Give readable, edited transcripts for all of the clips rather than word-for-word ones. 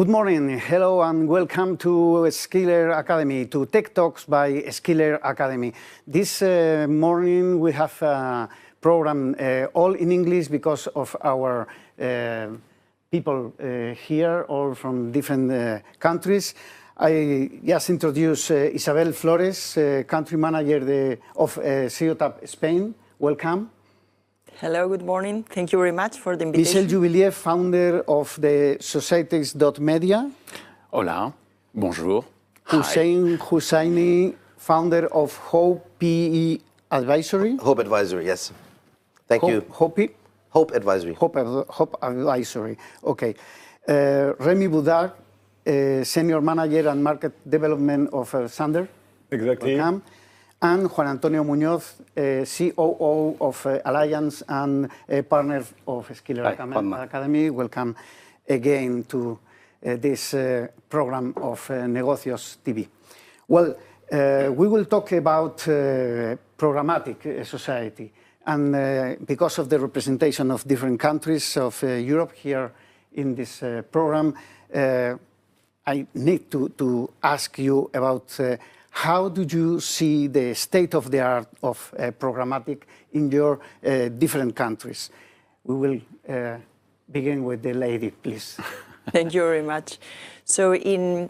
Good morning, hello and welcome to Skiller Academy, to Tech Talks by Skiller Academy. This morning we have a program all in English because of our people here, all from different countries. I just introduced Isabel Flores, country manager of Zeotap Spain. Welcome. Hello, good morning. Thank you very much for the invitation. Michel Juvillier, founder of the Societies.Media. Hola, bonjour. Hossein, founder of Hope Advisory. Hope Advisory, yes. Thank you. Hope Advisory. Hope Advisory, okay. Remi Boudard, Senior Manager and Market Development of Xandr. Exactly. Welcome. And Juan Antonio Muñoz, COO of Alliance and partner of Skiller Academy. Welcome again to this program of Negocios TV. Well, we will talk about programmatic society. And because of the representation of different countries of Europe here in this program, I need to ask you about how do you see the state of the art of programmatic in your different countries? We will begin with the lady, please. Thank you very much. So in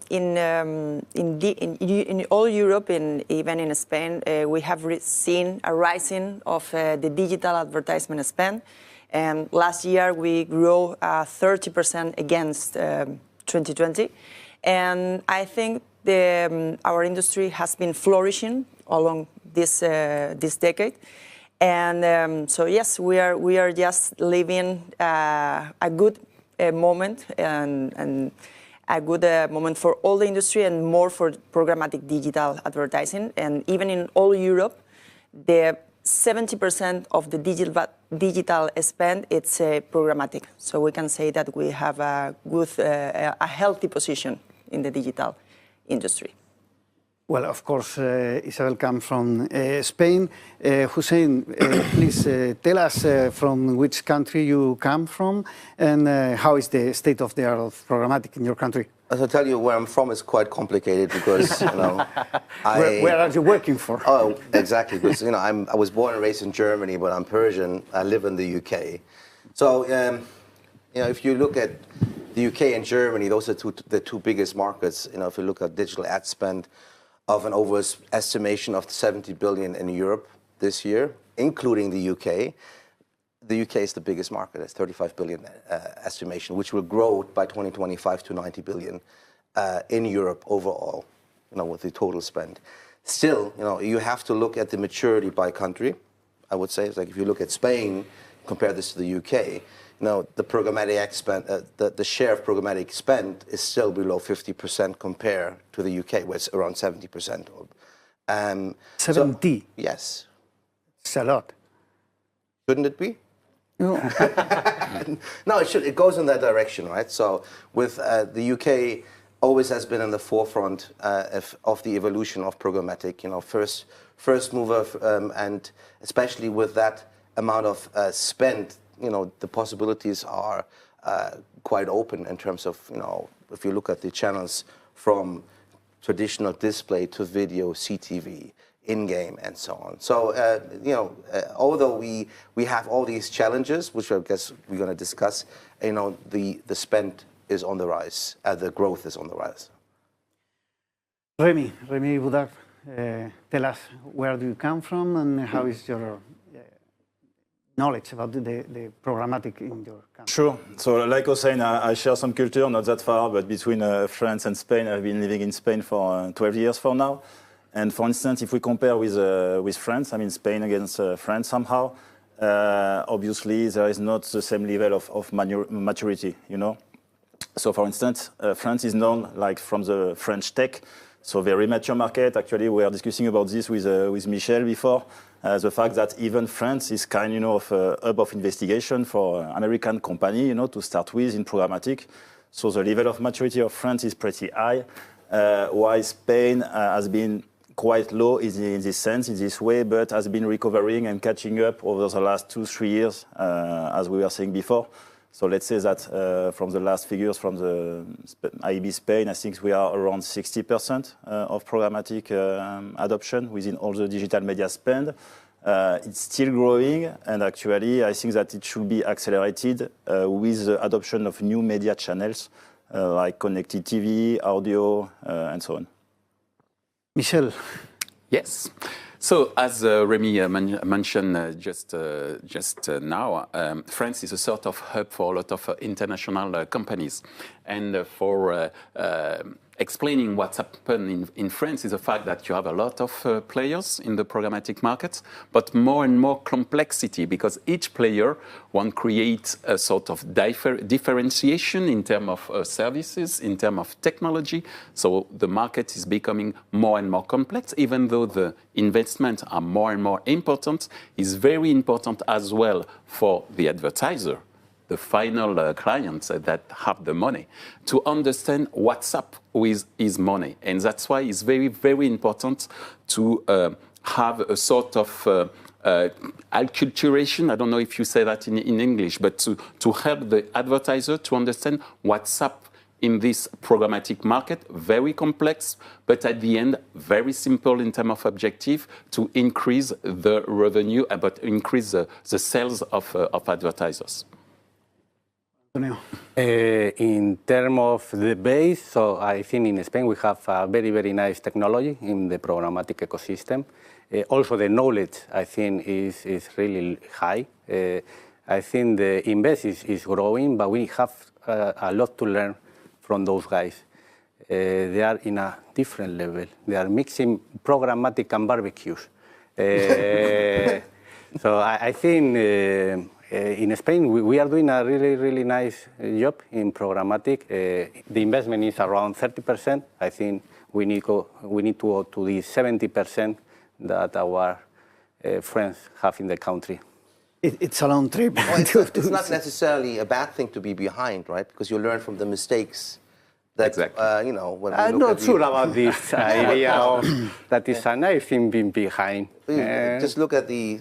all Europe and even in Spain, we have seen a rising of the digital advertisement spend. And last year we grew 30% against 2020. And I think our industry has been flourishing along this decade, and so yes, we are just living a good moment and a good moment for all the industry and more for programmatic digital advertising. And even in all Europe, the 70% of the digital spend it's programmatic. So we can say that we have a good, a healthy position in the digital industry. Well, of course, Isabel comes from Spain. Hossein, please tell us from which country you come from and how is the state of the art of programmatic in your country? As I tell you, where I'm from is quite complicated because, you know, Where are you working for? Oh, exactly. Because, you know, I was born and raised in Germany, but I'm Persian. I live in the UK. So, you know, if you look at the UK and Germany, those are the two biggest markets. You know, if you look at digital ad spend of an overestimation of 70 billion in Europe this year, including the UK. The UK is the biggest market. It's 35 billion estimation, which will grow by 2025 to 90 billion in Europe overall, you know, with the total spend. Still, you know, you have to look at the maturity by country. I would say, it's like if you look at Spain, compare this to the UK, you know, the programmatic spend, the share of programmatic spend is still below 50% compared to the UK, where it's around 70%. 70? So, yes. It's a lot. Shouldn't it be? No. No, it should. It goes in that direction, right? So with the UK always has been in the forefront of the evolution of programmatic, you know, first mover, and especially with that amount of spend, you know, the possibilities are quite open in terms of, you know, if you look at the channels from traditional display to video, CTV, in-game, and so on. So, you know, although we have all these challenges, which I guess we're going to discuss, you know, the spend is on the rise, the growth is on the rise. Remi Boudard, tell us where do you come from and how is your knowledge about the programmatic in your country? Sure. So like Hossein, I share some culture, not that far, but between France and Spain. I've been living in Spain for 12 years for now. And for instance, if we compare with France, I mean Spain against France somehow, obviously there is not the same level of maturity, you know. So for instance, France is known like from the French tech, so very mature market. Actually, we were discussing about this with Michel before. The fact that even France is kind, you know, of a hub of investigation for American company, you know, to start with in programmatic. So the level of maturity of France is pretty high, while Spain has been quite low in this sense, in this way, but has been recovering and catching up over the last 2-3 years, as we were saying before. So let's say that from the last figures from the IB Spain, I think we are around 60% of programmatic adoption within all the digital media spend. It's still growing, and actually I think that it should be accelerated with the adoption of new media channels like connected TV, audio, and so on. Michel. Yes. So, as Remi mentioned just now, France is a sort of hub for a lot of international companies. And for explaining what's happened in France is the fact that you have a lot of players in the programmatic market, but more and more complexity because each player wants to create a sort of differentiation in terms of services, in terms of technology. So the market is becoming more and more complex, even though the investments are more and more important. It's very important as well for the advertiser, the final clients that have the money, to understand what's up with his money. And that's why it's very, very important to have a sort of acculturation, I don't know if you say that in English, but to help the advertiser to understand what's up in this programmatic market, very complex, but at the end, very simple in terms of objective to increase the revenue, but increase the sales of advertisers. In terms of the base, so I think in Spain we have a very, very nice technology in the programmatic ecosystem. Also the knowledge, I think, is really high. I think the invest is growing, but we have a lot to learn from those guys. They are in a different level. They are mixing programmatic and barbecues. So I think in Spain, we are doing a really, really nice job in programmatic. The investment is around 30%. I think we need to go to the 70% that our friends have in the country. It's a long trip. Well, it's not necessarily a bad thing to be behind, right? Because you learn from the mistakes. That, exactly. You know, when I'm not sure about this idea of that is a nice thing being behind. Just look at the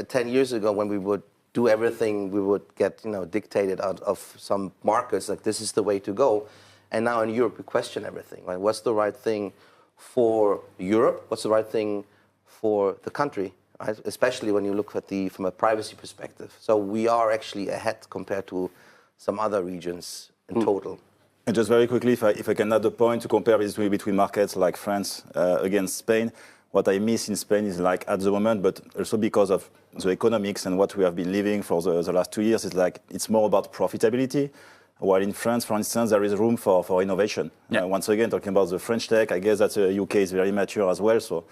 10 years ago when we would do everything, we would get dictated out of some markets, like this is the way to go. And now in Europe, we question everything. Right? What's the right thing for Europe? What's the right thing for the country? Right? Especially when you look at from a privacy perspective. So we are actually ahead compared to some other regions in total. And just very quickly, if I can add a point to compare this between markets like France against Spain, what I miss in Spain is like at the moment, but also because of the economics and what we have been living for the last 2 years, is like it's more about profitability. While in France, for instance, there is room for innovation. Yeah. Once again, talking about the French tech, I guess that the UK is very mature as well. So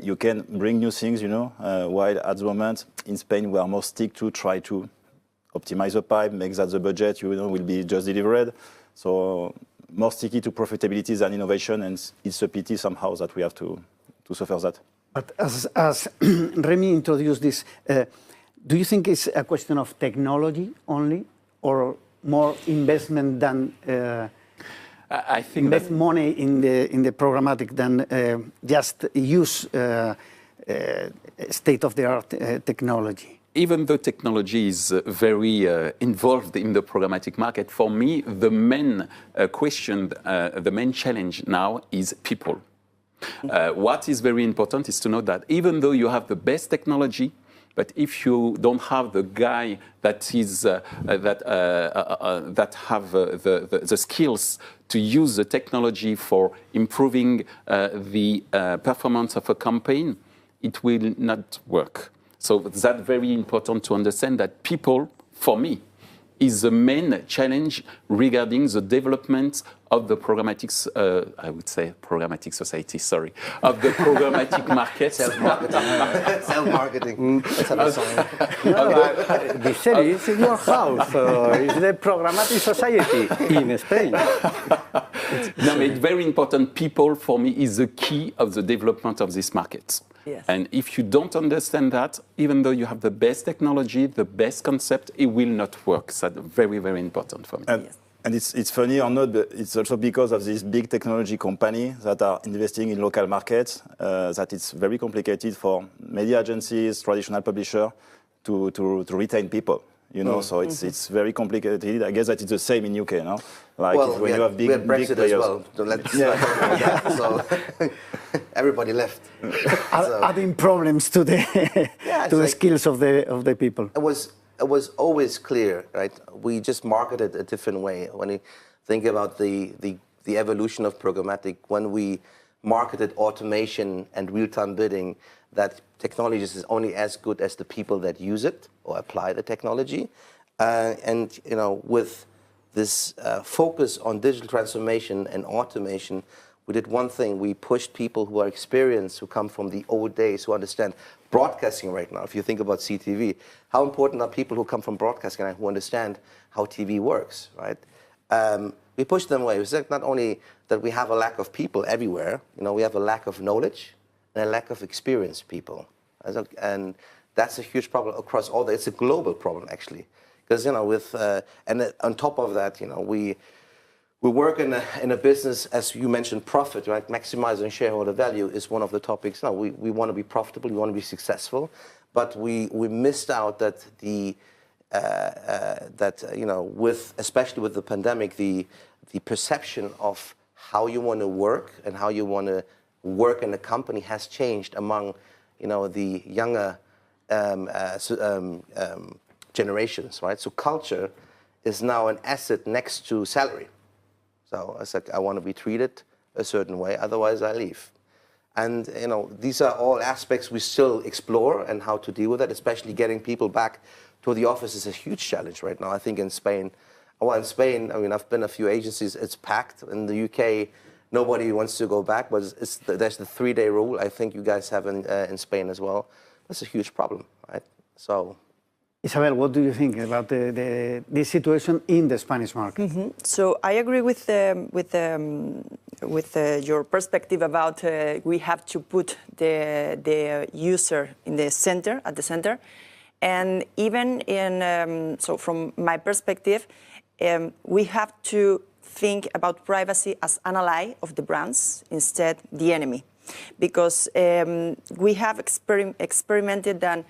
you can bring new things, while at the moment in Spain, we are more stick to try to optimize the pipe, make that the budget, will be just delivered. So more sticky to profitability than innovation, and it's a pity somehow that we have to suffer that. But as Remi introduced this, do you think it's a question of technology only, or more investment than I think invest money in the programmatic than just use state-of-the-art technology? Even though technology is very involved in the programmatic market, for me, the main question, the main challenge now is people. What is very important is to know that even though you have the best technology, but if you don't have the guy that is that have the skills to use the technology for improving the performance of a campaign, it will not work. So that's very important to understand that people, for me, is the main challenge regarding the development of the programmatic, I would say programmatic society, sorry, of the programmatic market. Self-marketing. Self-marketing. Michel, it's in your house. It's the programmatic society in Spain. No, it's very important. People, for me, is the key of the development of this market. Yes. And if you don't understand that, even though you have the best technology, the best concept, it will not work. So that's very, very important for me. And it's funny or not, but it's also because of these big technology companies that are investing in local markets that it's very complicated for media agencies, traditional publishers, to retain people. you know, so it's very complicated. I guess that it's the same in UK, no? Like well, when you have big Brexit players. as well. So let's not talk about that. So everybody left. Adding problems to the to the skills of the people. It was always clear, right? We just marketed a different way. When you think about the evolution of programmatic, when we marketed automation and real-time bidding, that technology is only as good as the people that use it or apply the technology. And you know, with this focus on digital transformation and automation, we did one thing. We pushed people who are experienced, who come from the old days, who understand broadcasting right now. If you think about CTV, how important are people who come from broadcasting and who understand how TV works, right? We pushed them away. It's not only that we have a lack of people everywhere, you know, we have a lack of knowledge and a lack of experienced people. And that's a huge problem across all it's a global problem, actually. Because, you know, and on top of that, you know, we work in a business, as you mentioned, profit, right? Maximizing shareholder value is one of the topics. No, we want to be profitable, we want to be successful, but we missed out that you know, especially with the pandemic, the perception of how you want to work and how you want to work in a company has changed among, you know, the younger generations, right? So culture is now an asset next to salary. So I said, I want to be treated a certain way, otherwise I leave. And you know, these are all aspects we still explore and how to deal with it, especially getting people back to the office is a huge challenge right now. I think in Spain, well, in Spain, I mean, I've been a few agencies, it's packed. In the UK, nobody wants to go back, but there's the 3-day rule. I think you guys have in Spain as well. That's a huge problem, right? So. Isabel, what do you think about this situation in the Spanish market? So I agree with your perspective about we have to put the user in the center, at the center, and even in so from my perspective, we have to think about privacy as an ally of the brands instead the enemy, because we have experimented that.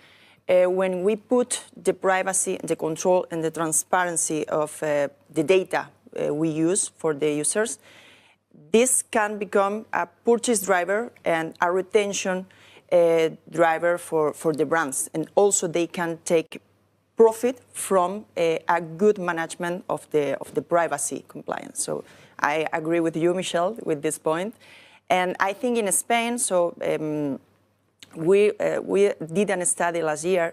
When we put the privacy, the control, and the transparency of the data we use for the users, this can become a purchase driver and a retention driver for the brands. And also they can take profit from a good management of the privacy compliance. So I agree with you, Michel, with this point. And I think in Spain, so we did a study last year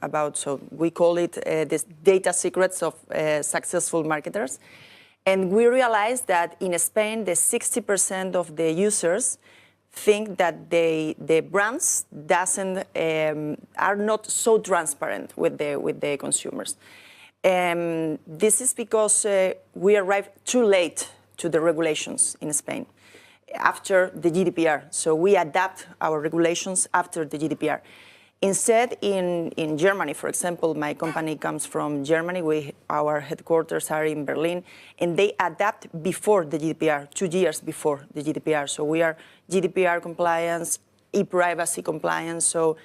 about, so we call it this data secrets of successful marketers. And we realized that in Spain, the 60% of the users think that the brands are not so transparent with the consumers. This is because we arrived too late to the regulations in Spain, after the GDPR. So we adapt our regulations after the GDPR. Instead, in Germany, for example, my company comes from Germany. Our headquarters are in Berlin, and they adapt before the GDPR, 2 years before the GDPR. So we are GDPR compliance, e-privacy compliance. So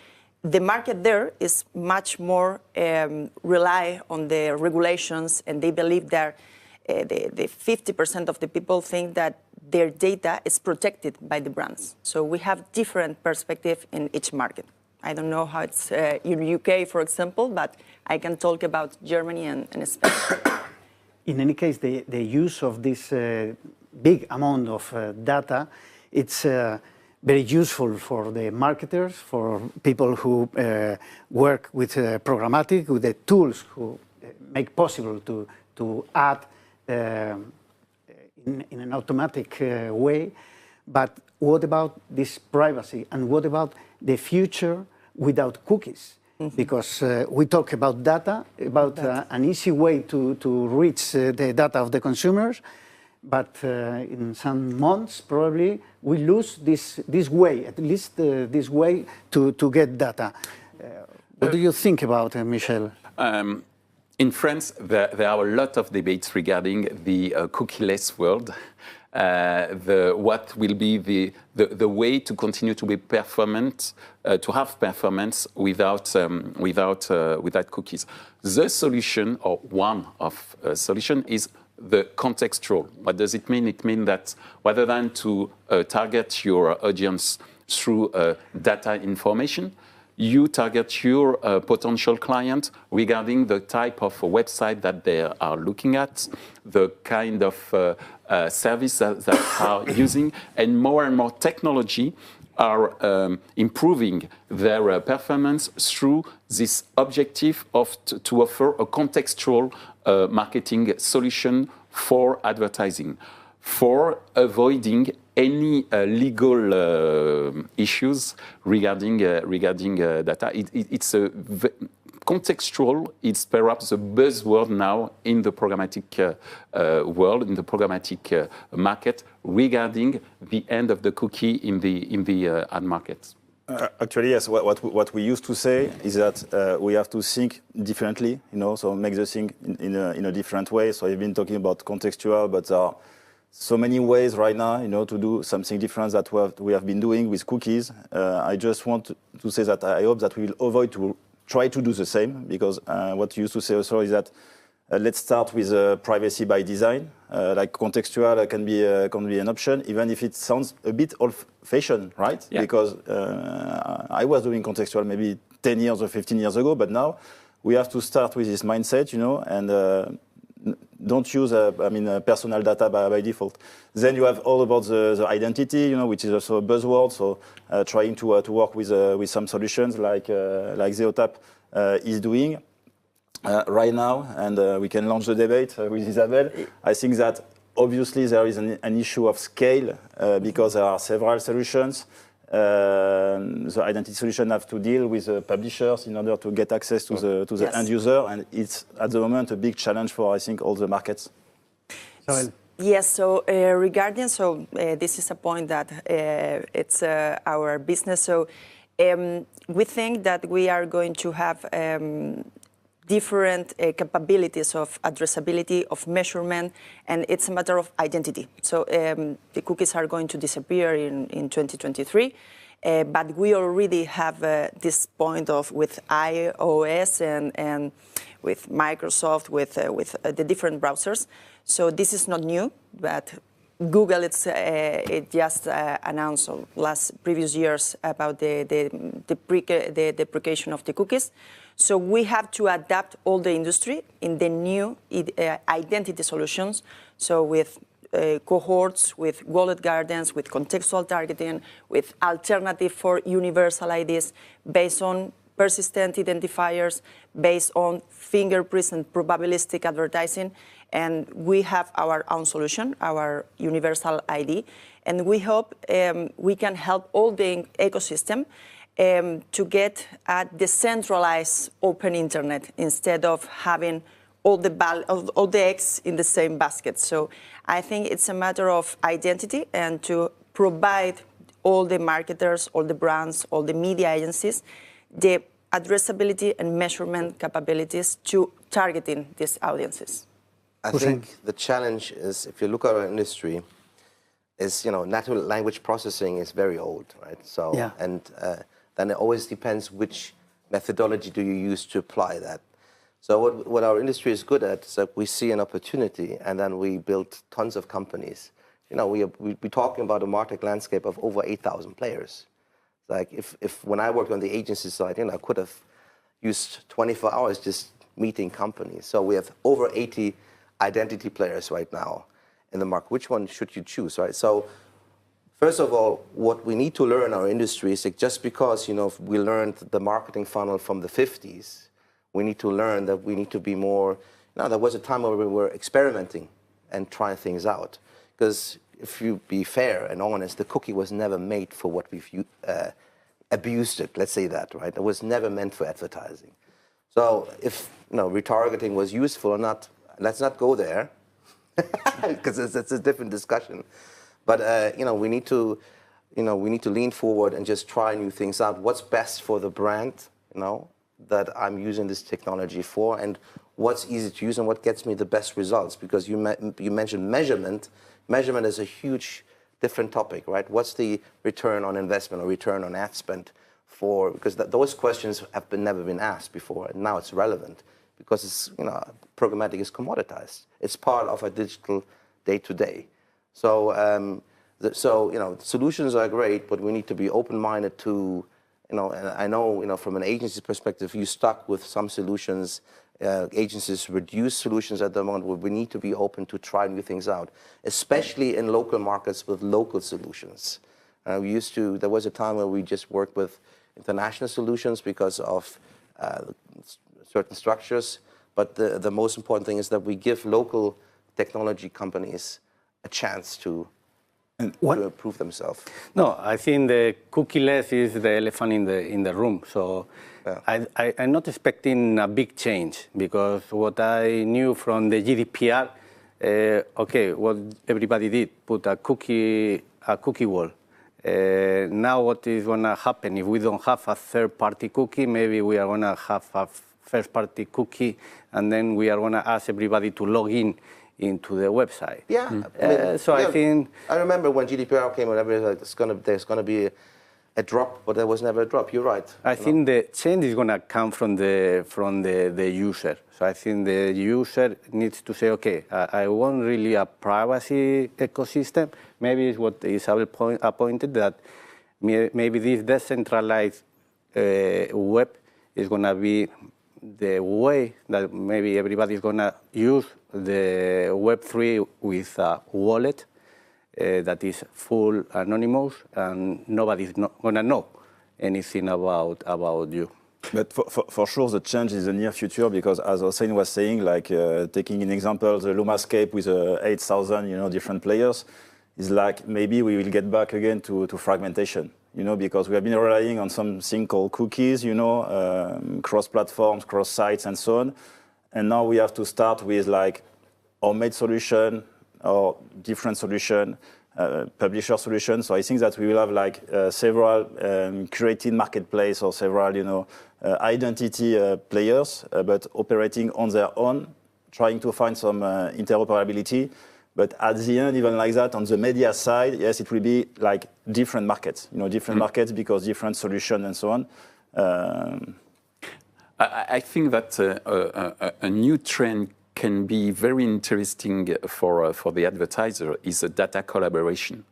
the market there is much more rely on the regulations, and they believe that the 50% of the people think that their data is protected by the brands. So we have different perspective in each market. I don't know how it's in UK, for example, but I can talk about Germany and Spain. In any case, the use of this big amount of data, it's very useful for the marketers, for people who work with programmatic, with the tools who make possible to add in an automatic way. But what about this privacy, and what about the future without cookies? Because we talk about data, about an easy way to reach the data of the consumers, but in some months probably we lose this way, at least this way to get data. What do you think about Michel? In France, there are a lot of debates regarding the cookieless world. what will be the way to continue to be performant, to have performance without cookies. The solution, or one of solution, is the contextual. What does it mean? It means that rather than to target your audience through data information, you target your potential client regarding the type of website that they are looking at, the kind of service that they are using, and more technology are improving their performance through this objective of to offer a contextual marketing solution for advertising, for avoiding any legal issues regarding data. It's a contextual. It's perhaps the buzzword now in the programmatic world, in the programmatic market, regarding the end of the cookie in the ad market. Actually, yes. What we used to say is that we have to think differently, so make the thing in a different way. So I've been talking about contextual, but there are so many ways right now, to do something different that we have been doing with cookies. I just want to say that I hope that we will avoid to try to do the same, because what you used to say also is that let's start with privacy by design. Like contextual can be an option, even if it sounds a bit old-fashioned, right? Yeah. Because I was doing contextual maybe 10 years or 15 years ago, but now we have to start with this mindset, and don't use personal data by default. Then you have all about the identity, which is also a buzzword. So trying to work with some solutions like Zeotap is doing right now, and we can launch the debate with Isabel. I think that obviously there is an issue of scale because there are several solutions. The identity solution have to deal with publishers in order to get access to the end user, and it's at the moment a big challenge for, I think, all the markets. Isabel. Yes, so regarding, this is a point that it's our business. So we think that we are going to have different capabilities of addressability, of measurement, and it's a matter of identity. So the cookies are going to disappear in 2023, but we already have this point with iOS and with Microsoft, with the different browsers. So this is not new, but Google it just announced previous years about the deprecation of the cookies. So we have to adapt all the industry in the new identity solutions. So with cohorts, with walled gardens, with contextual targeting, with alternative for universal IDs based on persistent identifiers, based on fingerprints and probabilistic advertising. And we have our own solution, our universal ID. And we hope we can help all the ecosystem to get a decentralized open internet instead of having all the eggs in the same basket. So I think it's a matter of identity and to provide all the marketers, all the brands, all the media agencies, the addressability and measurement capabilities to targeting these audiences. I think the challenge is, if you look at our industry, is natural language processing is very old, right? So yeah. And then it always depends which methodology do you use to apply that. So what our industry is good at is that we see an opportunity and then we build tons of companies. We're talking about a market landscape of over 8,000 players. Like if when I worked on the agency side, I could have used 24 hours just meeting companies. So we have over 80 identity players right now in the market. Which one should you choose, right? So first of all, what we need to learn in our industry is that just because we learned the marketing funnel from the 50s, we need to learn that we need to be more. There was a time where we were experimenting and trying things out. Because if you be fair and honest, the cookie was never made for what we've abused it. Let's say that, right? It was never meant for advertising. So if retargeting was useful or not, let's not go there, because it's a different discussion. But we need to lean forward and just try new things out. What's best for the brand, that I'm using this technology for, and what's easy to use and what gets me the best results. Because you mentioned measurement. measurement is a huge different topic, right? What's the return on investment or return on ad spend for, because those questions have never been asked before, and now it's relevant because it's, programmatic is commoditized. It's part of a digital day-to-day. So, solutions are great, but we need to be open-minded to, and I know, from an agency perspective, you stuck with some solutions. Agencies reduce solutions at the moment. We need to be open to try new things out, especially in local markets with local solutions. There was a time where we just worked with international solutions because of certain structures, but the most important thing is that we give local technology companies a chance to improve themselves. No, I think the cookie-less is the elephant in the room. So yeah. I'm not expecting a big change because what I knew from the GDPR, what everybody did, put a cookie wall. Now what is going to happen if we don't have a third-party cookie? Maybe we are going to have a first-party cookie, and then we are going to ask everybody to log in into the website. Yeah. I think I remember when GDPR came, and everybody was like, there's going to be a drop, but there was never a drop. You're right. I think the change is going to come from the user. So I think the user needs to say, okay, I want really a privacy ecosystem. Maybe it's what Isabel pointed, that maybe this decentralized web is going to be the way that maybe everybody is going to use the Web3 with a wallet that is full anonymous, and nobody's not going to know anything about you. But for sure, the change is the near future, because as Hossein was saying, like taking an example, the Lumascape with 8,000 different players, is like maybe we will get back again to fragmentation. Because we have been relying on something called cookies, cross platforms, cross sites, and so on. And now we have to start with like homemade solution or different solution, publisher solution. So I think that we will have like several curated marketplace or several, identity players, but operating on their own, trying to find some interoperability. But at the end, even like that, on the media side, yes, it will be like different markets, different markets because different solutions and so on. I think that a new trend can be very interesting for the advertiser is a data collaboration.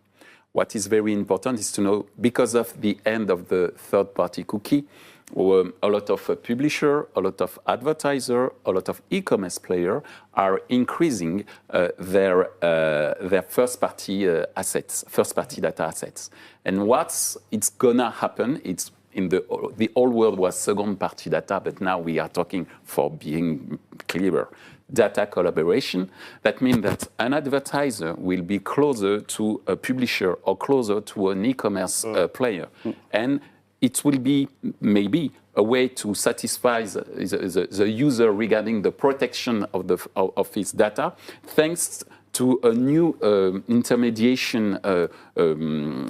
What is very important is to know, because of the end of the third-party cookie, a lot of publisher, a lot of advertiser, a lot of e-commerce player are increasing their first-party assets, first-party data assets. And what's gonna happen? It's in the old world was second-party data, but now we are talking, for being clearer, data collaboration. That means that an advertiser will be closer to a publisher or closer to an e-commerce player, and it will be maybe a way to satisfy the user regarding the protection of his data, thanks to a new intermediation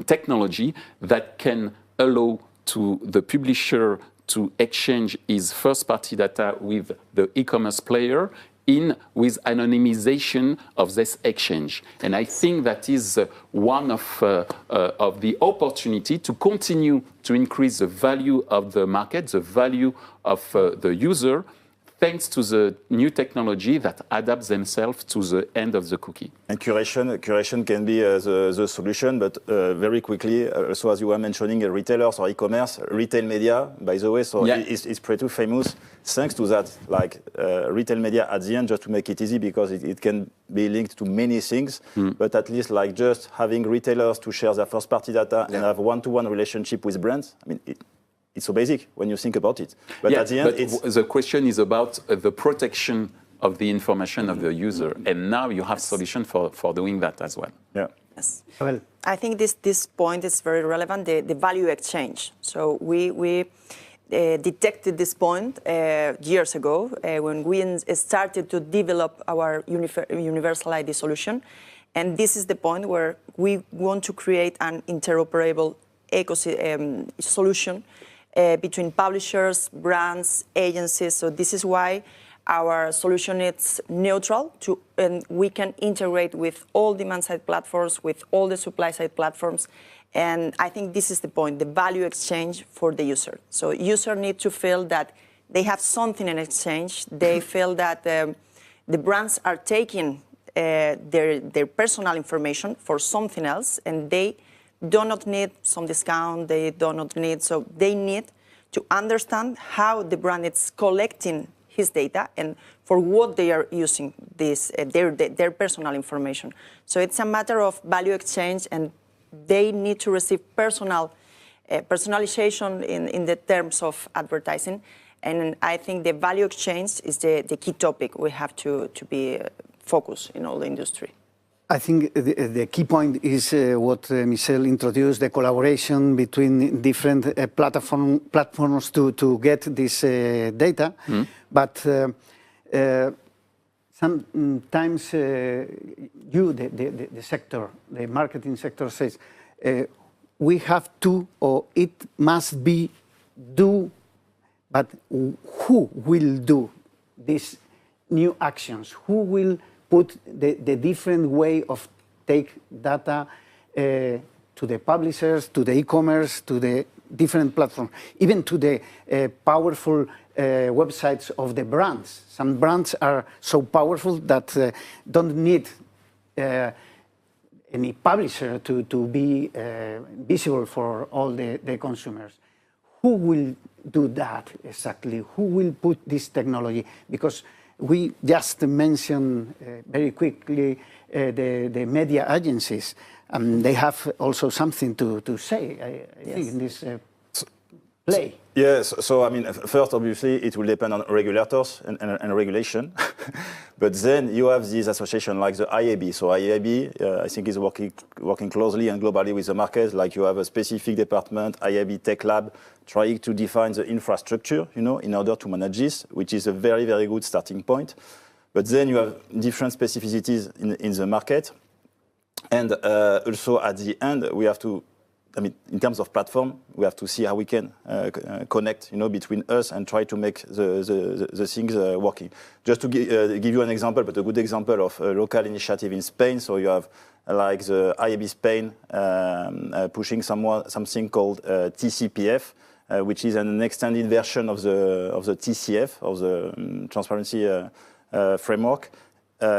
technology that can allow to the publisher to exchange his first-party data with the e-commerce player with anonymization of this exchange. And I think that is one of the opportunity to continue to increase the value of the market, the value of the user, thanks to the new technology that adapts themselves to the end of the cookie. And curation can be the solution, but very quickly, so as you were mentioning, retailers or e-commerce, retail media, by the way, so it's pretty famous. Thanks to that, like retail media at the end, just to make it easy, because it can be linked to many things, but at least like just having retailers to share their first-party data and have one-to-one relationship with brands. I mean, it's so basic when you think about it. But at the end, the question is about the protection of the information of the user, and now you have solution for doing that as well. Yeah. Yes. Well, I think this point is very relevant, the value exchange. So we detected this point years ago when we started to develop our universal ID solution. And this is the point where we want to create an interoperable solution between publishers, brands, agencies. So this is why our solution is neutral, and we can integrate with all demand-side platforms, with all the supply-side platforms. And I think this is the point, the value exchange for the user. So user need to feel that they have something in exchange. They feel that the brands are taking their personal information for something else, and they do not need some discount. They do not need, so they need to understand how the brand is collecting his data and for what they are using this their personal information. So it's a matter of value exchange, and they need to receive personalization in the terms of advertising. And I think the value exchange is the key topic we have to be focused in all the industry. I think the key point is what Michel introduced, the collaboration between different platforms to get this data. Mm. But sometimes the sector, the marketing sector says, we have to, or it must be do, but who will do these new actions? Who will put the different way of take data to the publishers, to the e-commerce, to the different platforms, even to the powerful websites of the brands. Some brands are so powerful that don't need any publisher to be visible for all the consumers. Who will do that exactly? Who will put this technology? Because we just mentioned very quickly the media agencies. They have also something to say, I think, in this play. Yes, so I mean, first, obviously, it will depend on regulators and regulation. But then you have these associations like the IAB. So IAB, I think, is working closely and globally with the market. Like you have a specific department, IAB Tech Lab, trying to define the infrastructure, in order to manage this, which is a very, very good starting point. But then you have different specificities in the market. And also at the end, we have to, I mean, in terms of platform, we have to see how we can connect, between us and try to make the things working. Just to give you an example, but a good example of a local initiative in Spain. So you have like the IAB Spain pushing something called TCPF, which is an extended version of the TCF, of the transparency framework,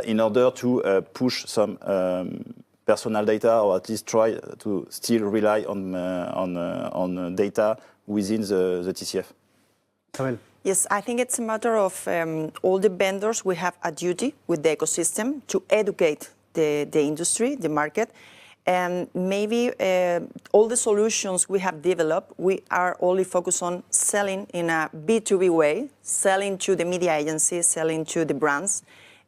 in order to push some personal data, or at least try to still rely on data within the TCF. Isabel. Yes, I think it's a matter of all the vendors. We have a duty with the ecosystem to educate the industry, the market, and maybe all the solutions we have developed, we are only focused on selling in a B2B way, selling to the media agencies, selling to the brands.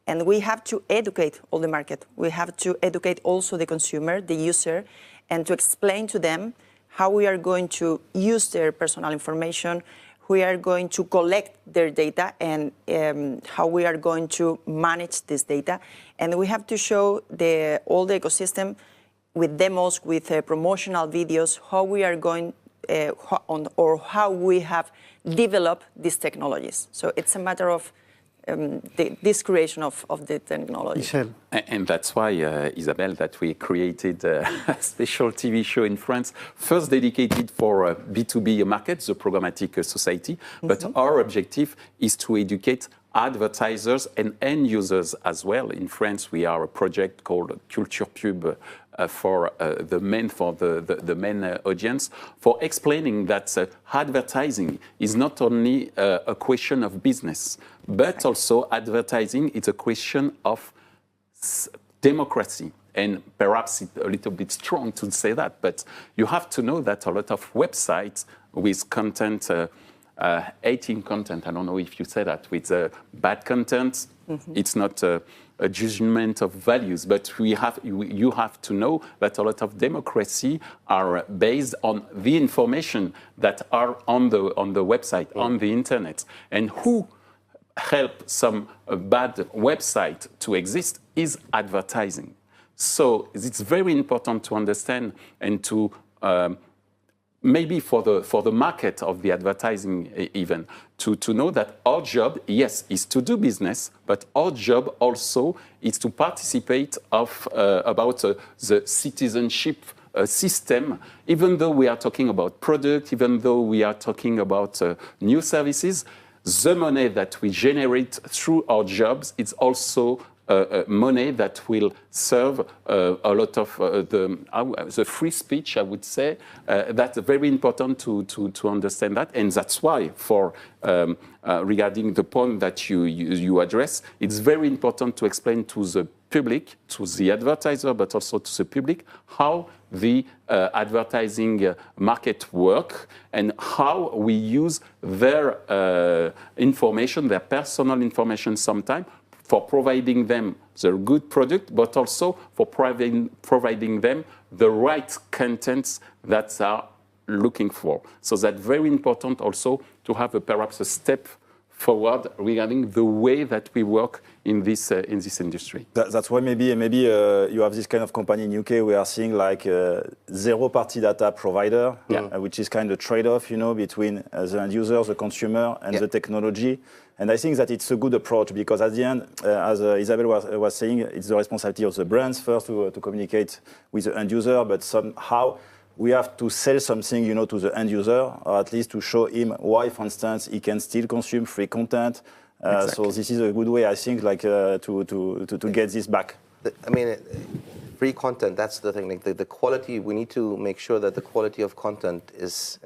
And we have to educate all the market. We have to educate also the consumer, the user, and to explain to them how we are going to use their personal information, we are going to collect their data, and how we are going to manage this data. And we have to show all the ecosystem with demos, with promotional videos, how we are going or how we have developed these technologies. So it's a matter of this creation of the technology. Michel. And that's why, Isabel, that we created a special TV show in France, first dedicated for B2B markets, the Programmatic Society. Mm-hmm. But our objective is to educate advertisers and end users as well. In France, we are a project called Culture Pub for the main audience, for explaining that advertising is not only a question of business, but also advertising is a question of democracy. And perhaps it's a little bit strong to say that, but you have to know that a lot of websites with content, 18 content, I don't know if you say that, with bad content, mm-hmm. It's not a judgment of values, but you have to know that a lot of democracy are based on the information that are on the website, mm-hmm. on the internet. And who help some bad website to exist is advertising. So it's very important to understand and to maybe for the market of the advertising even, to know that our job, yes, is to do business, but our job also is to participate about the citizenship system, even though we are talking about product, even though we are talking about new services, the money that we generate through our jobs is also money that will serve a lot of the free speech, I would say. That's very important to understand that. And that's why, regarding the point that you address, it's very important to explain to the public, to the advertiser, but also to the public, how the advertising market work and how we use their information, their personal information sometimes, for providing them the good product, but also for providing them the right contents that are looking for. So that's very important also to have perhaps a step forward regarding the way that we work in this industry. That's why maybe you have this kind of company in UK. We are seeing like zero-party data provider, which is kind of trade-off, between the end user, the consumer, and the technology. And I think that it's a good approach because at the end, as Isabel was saying, it's the responsibility of the brands first to communicate with the end user, but somehow we have to sell something, to the end user, or at least to show him why, for instance, he can still consume free content. Exactly. So this is a good way, I think, like to get this back. I mean, free content. That's the thing. Like the quality. We need to make sure that the quality of content is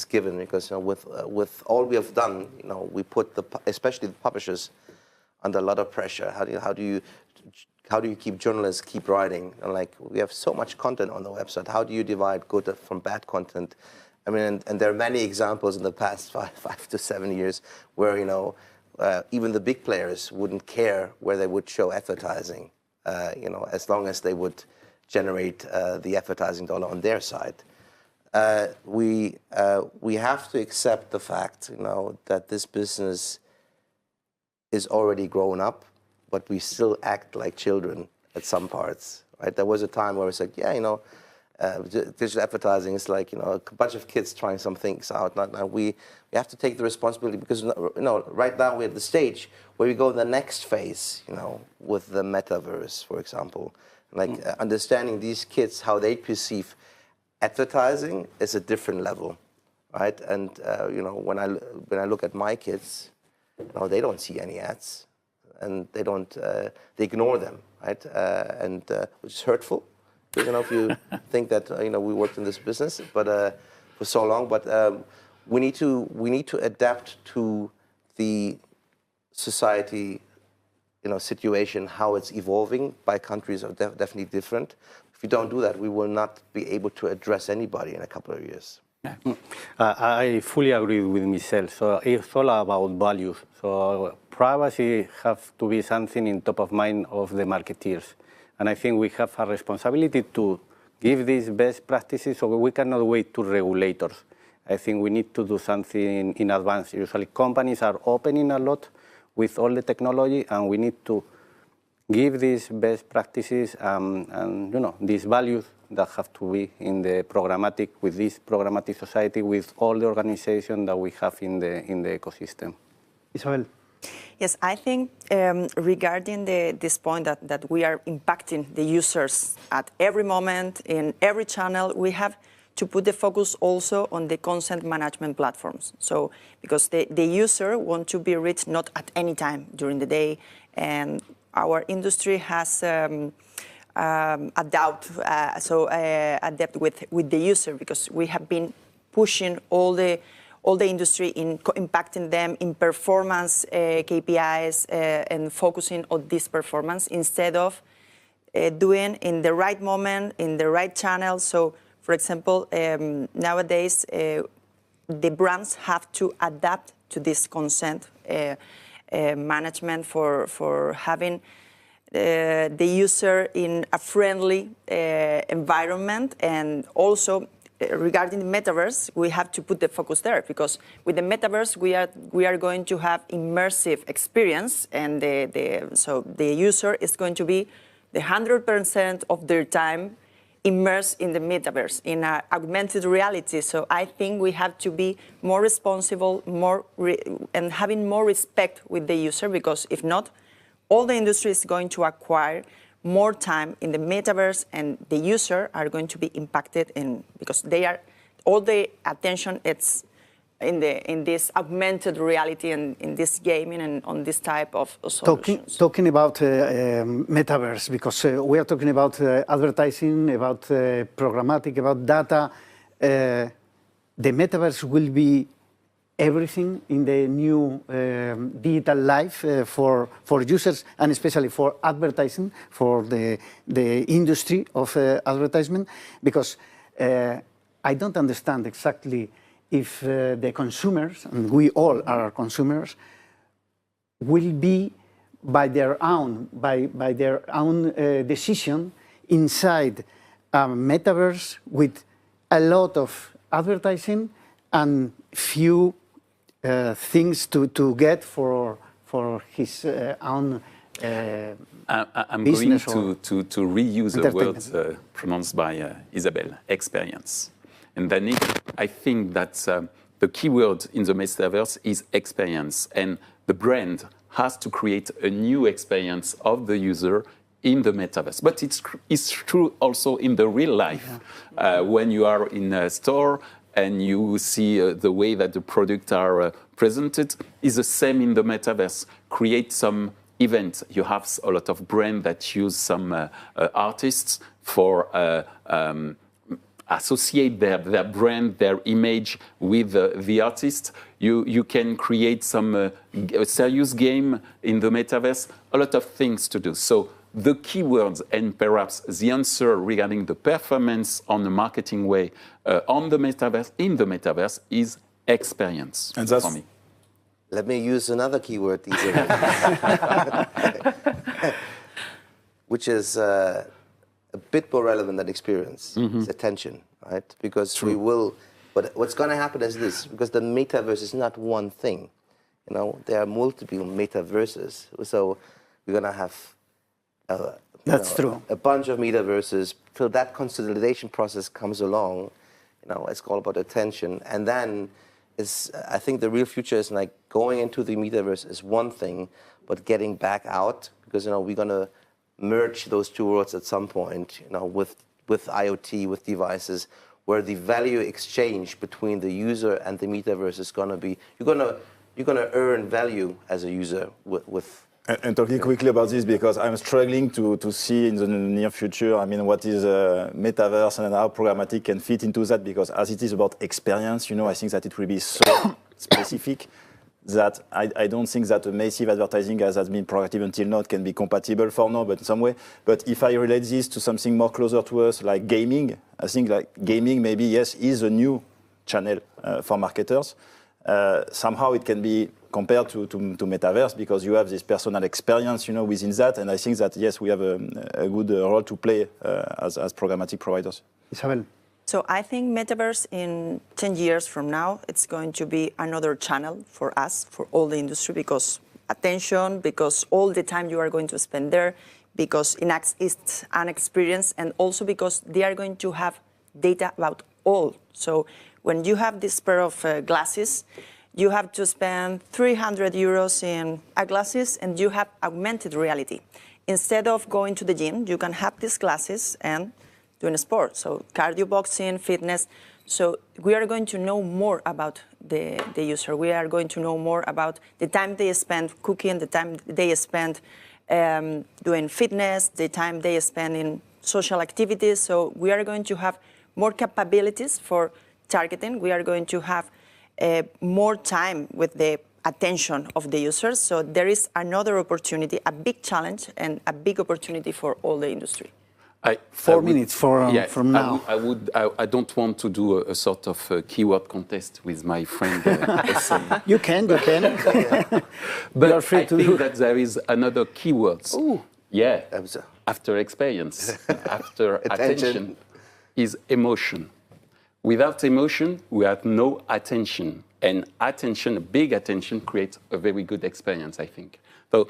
given because with all we have done, we put especially the publishers under a lot of pressure. How do you keep journalists keep writing? And like we have so much content on the website. How do you divide good from bad content? I mean, and there are many examples in the past 5 to 7 years where even the big players wouldn't care where they would show advertising, as long as they would generate the advertising dollar on their side. We have to accept the fact, that this business is already grown up, but we still act like children at some parts, right? There was a time where it's like, digital advertising is like, a bunch of kids trying some things out. Now we have to take the responsibility because, right now we're at the stage where we go the next phase, with the metaverse, for example. Like understanding these kids, how they perceive advertising is a different level, right? And, when I look at my kids, they don't see any ads. And they they ignore them, right? Which is hurtful. I don't know if you think that we worked in this business, but for so long. But we need to adapt to the society, situation, how it's evolving. By countries are definitely different. If we don't do that, we will not be able to address anybody in a couple of years. I fully agree with Michel. So it's all about values. So privacy has to be something in top of mind of the marketeers. And I think we have a responsibility to give these best practices so we cannot wait to regulators. I think we need to do something in advance. Usually companies are opening a lot with all the technology and we need to give these best practices and these values that have to be in the programmatic, with this programmatic society, with all the organization that we have in the ecosystem. Isabel. Yes, I think regarding this point that we are impacting the users at every moment, in every channel, we have to put the focus also on the content management platforms. So, because the user wants to be reached not at any time during the day, and our industry has adapt with the user because we have been pushing all the industry in impacting them in performance KPIs and focusing on this performance instead of doing in the right moment, in the right channel. So, for example, nowadays, the brands have to adapt to this consent management for having the user in a friendly environment. And also regarding the metaverse, we have to put the focus there because with the metaverse, we are going to have immersive experience, and so the user is going to be the 100% of their time immersed in the metaverse, in augmented reality. So I think we have to be more responsible, and having more respect with the user, because if not, all the industry is going to acquire more time in the metaverse, and the user are going to be impacted because they are all the attention it's in this augmented reality and in this gaming and on this type of solutions. Talking about metaverse, because we are talking about advertising, about programmatic, about data. The metaverse will be everything in the new digital life for users, and especially for advertising, for the industry of advertisement, because I don't understand exactly if the consumers, and we all are consumers, will be by their own decision inside a metaverse with a lot of advertising and few things to get for his own I'm business going to reuse the words pronounced by Isabel, experience. And then I think that the keyword in the metaverse is experience, and the brand has to create a new experience of the user in the metaverse. But it's true also in the real life. When you are in a store and you see the way that the products are presented, is the same in the metaverse. Create some event. You have a lot of brands that use some artists for associate their brand, their image with the artist. You can create some serious game in the metaverse, a lot of things to do. So the keywords and perhaps the answer regarding the performance on the marketing way in the metaverse is experience for me. Let me use another keyword, which is a bit more relevant than experience. It's attention, right? Because we will, but what's going to happen is this, because the metaverse is not one thing. You know, there are multiple metaverses. So we're going to have a bunch of metaverses. Till that consolidation process comes along, you know, it's all about attention. And then I think the real future is like going into the metaverse is one thing, but getting back out, because, you know, we're going to merge those two worlds at some point, you know, with IoT, with devices, where the value exchange between the user and the metaverse is going to be, you're going to earn value as a user with. And talking quickly about this, because I'm struggling to see in the near future, I mean, what is metaverse and how programmatic can fit into that, because as it is about experience, you know, I think that it will be so specific that I don't think that a massive advertising as has been proactive until now can be compatible for now, but in some way. But if I relate this to something more closer to us, like gaming, I think like gaming maybe, yes, is a new channel for marketers. Somehow it can be compared to metaverse, because you have this personal experience, you know, within that. And I think that, yes, we have a good role to play as programmatic providers. Isabel. So I think metaverse in 10 years from now, it's going to be another channel for us, for all the industry, because attention, because all the time you are going to spend there, because it's an experience, and also because they are going to have data about all. So when you have this pair of glasses, you have to spend 300 euros in glasses, and you have augmented reality. Instead of going to the gym, you can have these glasses and doing sport, so cardio, boxing, fitness. So we are going to know more about the user. We are going to know more about the time they spend cooking, the time they spend doing fitness, the time they spend in social activities. So we are going to have more capabilities for targeting. We are going to have more time with the attention of the users. So there is another opportunity, a big challenge and a big opportunity for all the industry. 4 minutes from now. I don't want to do a sort of keyword contest with my friend Hossein. You can. But I think that there is another keyword. Yeah, after experience, after attention, is emotion. Without emotion, we have no attention. And attention, big attention, creates a very good experience, I think. So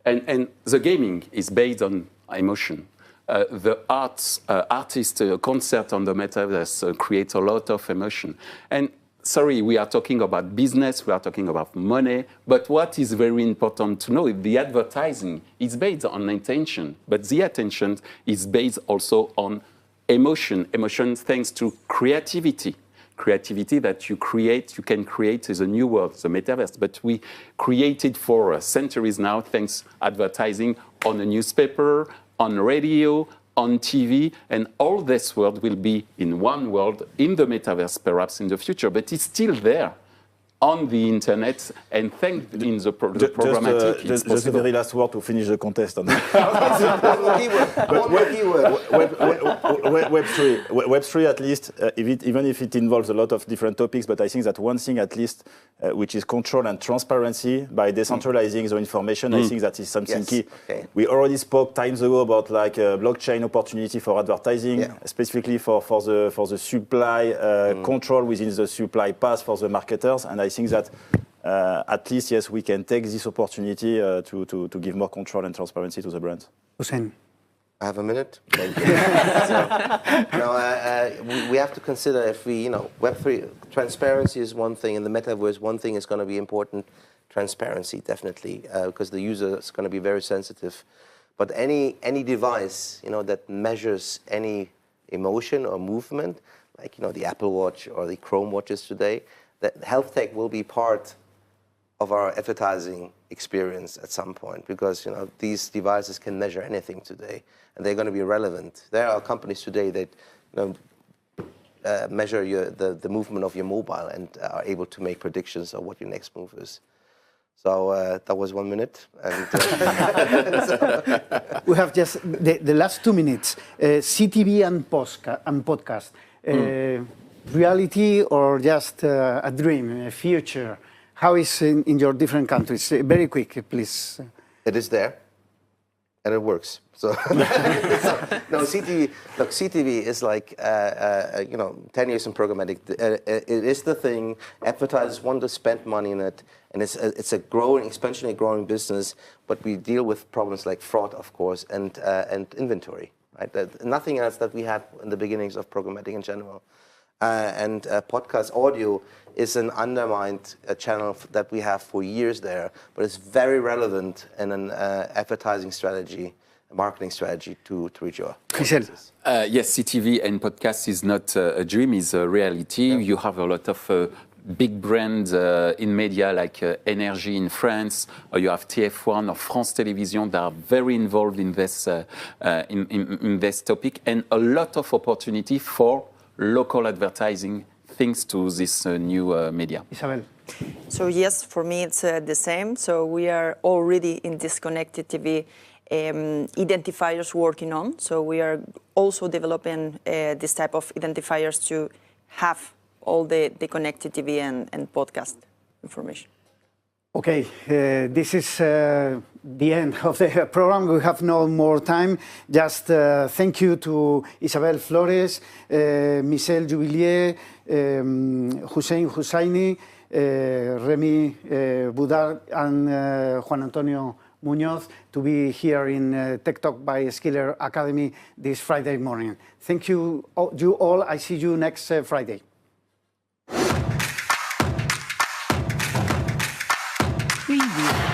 and the gaming is based on emotion. the artist concert on the metaverse creates a lot of emotion. And sorry, we are talking about business, we are talking about money, but what is very important to know is the advertising is based on intention, but the attention is based also on emotion. Emotion thanks to creativity. Creativity that you can create is a new world, the metaverse. But we created for centuries now, thanks advertising on a newspaper, on radio, on TV, and all this world will be in one world, in the metaverse perhaps in the future, but it's still there on the internet, and thanks in the programmatic. Just the very last word to finish the contest. On Web3 at least, even if it involves a lot of different topics, but I think that one thing at least, which is control and transparency by decentralizing the information, I think that is something key. Okay. We already spoke times ago about like a blockchain opportunity for advertising, specifically for the supply control within the supply path for the marketers, and I think that at least, yes, we can take this opportunity to give more control and transparency to the brands. Hossein. I have a minute. Thank you. We have to consider if Web3 transparency is one thing, and the metaverse one thing is going to be important. Transparency, definitely, because the user is going to be very sensitive. But any device, that measures any emotion or movement, like the Apple Watch or the Chrome watches today, that health tech will be part of our advertising experience at some point, because these devices can measure anything today, and they're going to be relevant. There are companies today that measure the movement of your mobile and are able to make predictions of what your next move is. So that was 1 minute. And, we have just the last 2 minutes. CTV and podcast. Reality or just a dream, a future? How is in your different countries? Very quick, please. It is there, and it works. So, no, CTV is like 10 years in programmatic. It is the thing. Advertisers want to spend money in it, and it's a exponentially growing business. But we deal with problems like fraud, of course, and inventory. Right? Nothing else that we had in the beginnings of programmatic in general. And podcast audio is an undermined channel that we have for years there, but it's very relevant in an advertising strategy, a marketing strategy to reach your audiences. Yes, CTV and podcast is not a dream, it's a reality. Yeah. You have a lot of big brands in media like Energy in France, or you have TF1 or France Télévisions that are very involved in this, in this topic, and a lot of opportunity for local advertising thanks to this new media. Isabel. So yes, for me it's the same. So we are already in this connected TV identifiers working on. So we are also developing this type of identifiers to have all the connected TV and podcast information. Okay, this is the end of the program. We have no more time. Just thank you to Isabel, Flores, Michel, Juvillier, Hossein, Houssaini, Remi, Boudard, and Juan Antonio Muñoz to be here in Tech Talk by Skiller Academy this Friday morning. Thank you all. I see you next Friday. Preview.